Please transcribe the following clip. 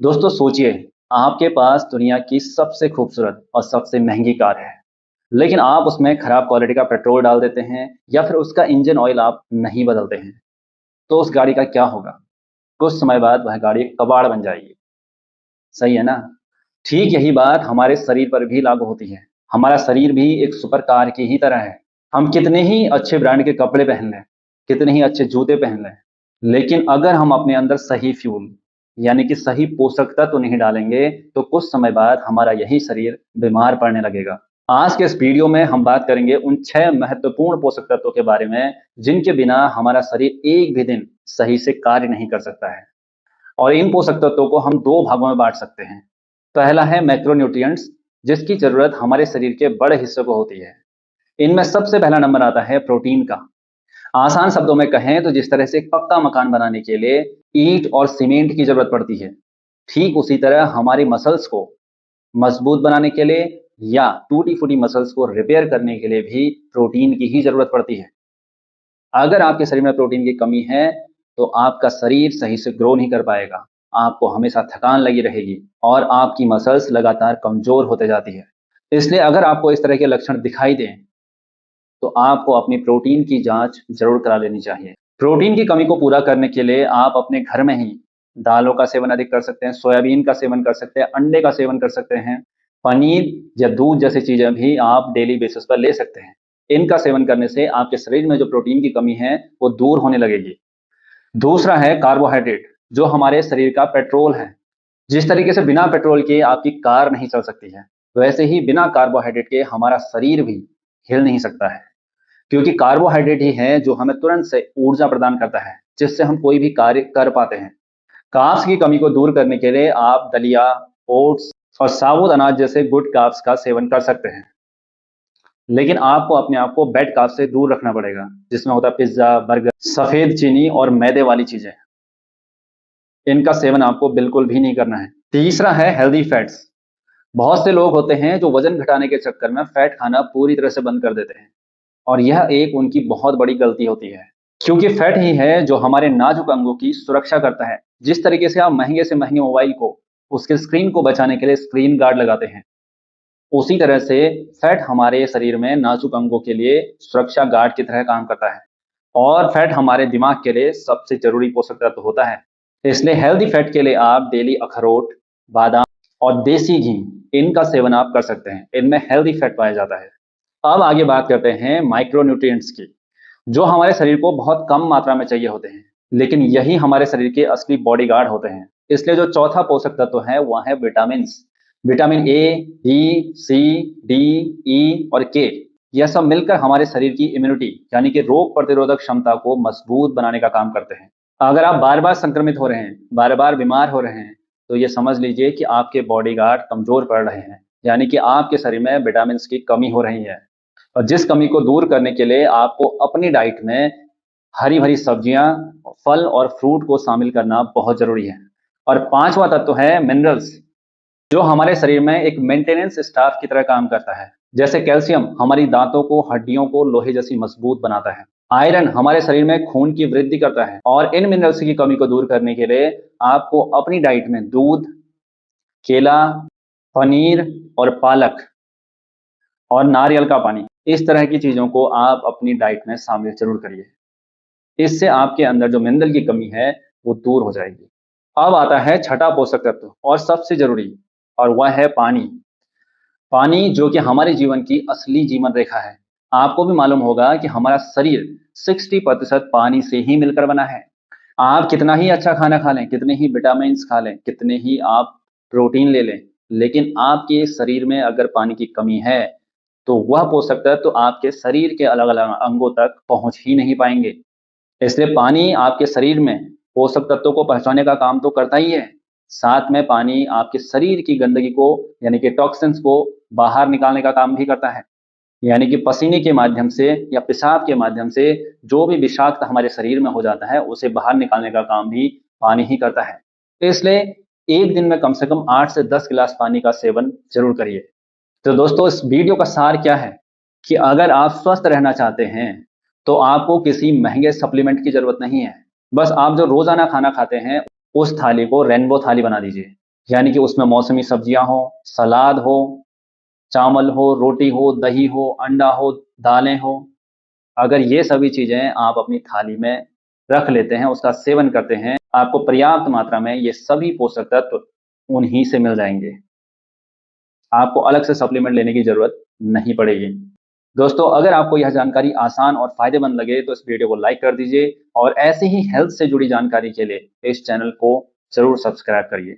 दोस्तों सोचिए, आपके पास दुनिया की सबसे खूबसूरत और सबसे महंगी कार है, लेकिन आप उसमें खराब क्वालिटी का पेट्रोल डाल देते हैं या फिर उसका इंजन ऑयल आप नहीं बदलते हैं, तो उस गाड़ी का क्या होगा? कुछ समय बाद वह गाड़ी एक कबाड़ बन जाएगी। सही है ना? ठीक यही बात हमारे शरीर पर भी लागू होती है। हमारा शरीर भी एक सुपर कार की ही तरह है। हम कितने ही अच्छे ब्रांड के कपड़े पहन लें, कितने ही अच्छे जूते पहन लें, लेकिन अगर हम अपने अंदर सही फ्यूल यानी कि सही पोषक तत्व नहीं डालेंगे, तो कुछ समय बाद हमारा यही शरीर बीमार पड़ने लगेगा। आज के इस वीडियो में हम बात करेंगे उन 6 महत्वपूर्ण पोषक तत्वों के बारे में, जिनके बिना हमारा शरीर एक भी दिन सही से कार्य नहीं कर सकता है। और इन पोषक तत्वों को हम 2 भागों में बाँट सकते हैं। पहला है मैक्रोन्यूट्रिएंट्स, जिसकी ज़रूरत हमारे शरीर के बड़े हिस्से को होती है। इनमें सबसे पहला नंबर आता है प्रोटीन का। आसान शब्दों में कहें तो जिस तरह से एक पक्का मकान बनाने के लिए ईंट और सीमेंट की ज़रूरत पड़ती है, ठीक उसी तरह हमारी मसल्स को मजबूत बनाने के लिए या टूटी-फूटी मसल्स को रिपेयर करने के लिए भी प्रोटीन की ही ज़रूरत पड़ती है। अगर आपके शरीर में प्रोटीन की कमी है, तो आपका शरीर सही से ग्रो नहीं कर पाएगा। आपको हमेशा थकान लगी रहेगी और आपकी मसल्स लगातार कमज़ोर होते जाती है। इसलिए अगर आपको इस तरह के लक्षण दिखाई दें, तो आपको अपनी प्रोटीन की जाँच ज़रूर करा लेनी चाहिए। प्रोटीन की कमी को पूरा करने के लिए आप अपने घर में ही दालों का सेवन अधिक कर सकते हैं, सोयाबीन का सेवन कर सकते हैं, अंडे का सेवन कर सकते हैं, पनीर या दूध जैसी चीज़ें भी आप डेली बेसिस पर ले सकते हैं। इनका सेवन करने से आपके शरीर में जो प्रोटीन की कमी है, वो दूर होने लगेगी। दूसरा है कार्बोहाइड्रेट, जो हमारे शरीर का पेट्रोल है। जिस तरीके से बिना पेट्रोल के आपकी कार नहीं चल सकती है, वैसे ही बिना कार्बोहाइड्रेट के हमारा शरीर भी हिल नहीं सकता है। क्योंकि कार्बोहाइड्रेट ही है जो हमें तुरंत से ऊर्जा प्रदान करता है, जिससे हम कोई भी कार्य कर पाते हैं। कार्ब्स की कमी को दूर करने के लिए आप दलिया, ओट्स और साबुत अनाज जैसे गुड कार्ब्स का सेवन कर सकते हैं। लेकिन आपको अपने आप को बैड कार्ब्स से दूर रखना पड़ेगा, जिसमें होता है पिज़्ज़ा, बर्गर, सफ़ेद चीनी और मैदे वाली चीज़ें। इनका सेवन आपको बिल्कुल भी नहीं करना है। तीसरा है हेल्दी फैट्स। बहुत से लोग होते हैं जो वज़न घटाने के चक्कर में फैट खाना पूरी तरह से बंद कर देते हैं और यह एक उनकी बहुत बड़ी गलती होती है। क्योंकि फैट ही है जो हमारे नाजुक अंगों की सुरक्षा करता है। जिस तरीके से आप महँगे से महँगे मोबाइल को, उसके स्क्रीन को बचाने के लिए स्क्रीन गार्ड लगाते हैं, उसी तरह से फैट हमारे शरीर में नाजुक अंगों के लिए सुरक्षा गार्ड की तरह काम करता है और फैट हमारे दिमाग के लिए सबसे ज़रूरी पोषक तत्व होता है। इसलिए हेल्दी फैट के लिए आप डेली अखरोट, बादाम और देसी घी इनका सेवन आप कर सकते हैं। इनमें हेल्दी फैट पाया जाता है। अब आगे बात करते हैं माइक्रोन्यूट्रिएंट्स की, जो हमारे शरीर को बहुत कम मात्रा में चाहिए होते हैं, लेकिन यही हमारे शरीर के असली बॉडीगार्ड होते हैं। इसलिए जो चौथा पोषक तत्व है वह है vitamins. Vitamin A, B, C, D, E और के, यह सब मिलकर हमारे शरीर की इम्यूनिटी यानी कि रोग प्रतिरोधक क्षमता को मजबूत बनाने का काम करते हैं। अगर आप बार-बार संक्रमित हो रहे हैं, बार-बार बीमार हो रहे हैं, तो ये समझ लीजिए कि आपके बॉडीगार्ड कमजोर पड़ रहे हैं, यानी कि आपके शरीर में विटामिन्स की कमी हो रही है। और जिस कमी को दूर करने के लिए आपको अपनी डाइट में हरी-भरी सब्जियाँ, फल और फ्रूट को शामिल करना बहुत ज़रूरी है। और 5वां तत्व है मिनरल्स, जो हमारे शरीर में एक मेंटेनेंस स्टाफ की तरह काम करता है। जैसे कैल्शियम हमारी दांतों को, हड्डियों को लोहे जैसी मजबूत बनाता है। आयरन हमारे शरीर में खून की वृद्धि करता है और इन मिनरल्स की कमी को दूर करने के लिए आपको अपनी डाइट में दूध, केला, पनीर और पालक और नारियल का पानी, इस तरह की चीज़ों को आप अपनी डाइट में शामिल ज़रूर करिए। इससे आपके अंदर जो मिनरल की कमी है, वो दूर हो जाएगी। अब आता है छठा पोषक तत्व और सबसे ज़रूरी, और वह है पानी। पानी जो कि हमारे जीवन की असली जीवन रेखा है। आपको भी मालूम होगा कि हमारा शरीर 60% पानी से ही मिलकर बना है। आप कितना ही अच्छा खाना खा लें, कितने ही विटामिन्स खा लें, कितने ही आप प्रोटीन ले लें, लेकिन आपके शरीर में अगर पानी की कमी है, तो वह पोषक तत्व आपके शरीर के अलग-अलग अंगों तक पहुँच ही नहीं पाएँगे। इसलिए पानी आपके शरीर में पोषक तत्वों को पहुँचाने का काम तो करता ही है, साथ में पानी आपके शरीर की गंदगी को यानी कि टॉक्सिन्स को बाहर निकालने का काम भी करता है। यानी कि पसीने के माध्यम से या पेशाब के माध्यम से जो भी विषाक्त हमारे शरीर में हो जाता है, उसे बाहर निकालने का काम भी पानी ही करता है। इसलिए एक दिन में कम से कम 8 से 10 गिलास पानी का सेवन ज़रूर करिए। तो दोस्तों इस वीडियो का सार क्या है कि अगर आप स्वस्थ रहना चाहते हैं, तो आपको किसी महँगे सप्लीमेंट की ज़रूरत नहीं है। बस आप जो रोज़ाना खाना खाते हैं, उस थाली को रेनबो थाली बना दीजिए। यानी कि उसमें मौसमी सब्जियां हो, सलाद हो, चावल हो, रोटी हो, दही हो, अंडा हो, दालें हो। अगर ये सभी चीजें आप अपनी थाली में रख लेते हैं, उसका सेवन करते हैं, आपको पर्याप्त मात्रा में ये सभी पोषक तत्व उन्हीं से मिल जाएंगे। आपको अलग से सप्लीमेंट लेने की जरूरत नहीं पड़ेगी। दोस्तों, अगर आपको यह जानकारी आसान और फायदेमंद लगे तो इस वीडियो को लाइक कर दीजिए और ऐसे ही हेल्थ से जुड़ी जानकारी के लिए इस चैनल को जरूर सब्सक्राइब करिए।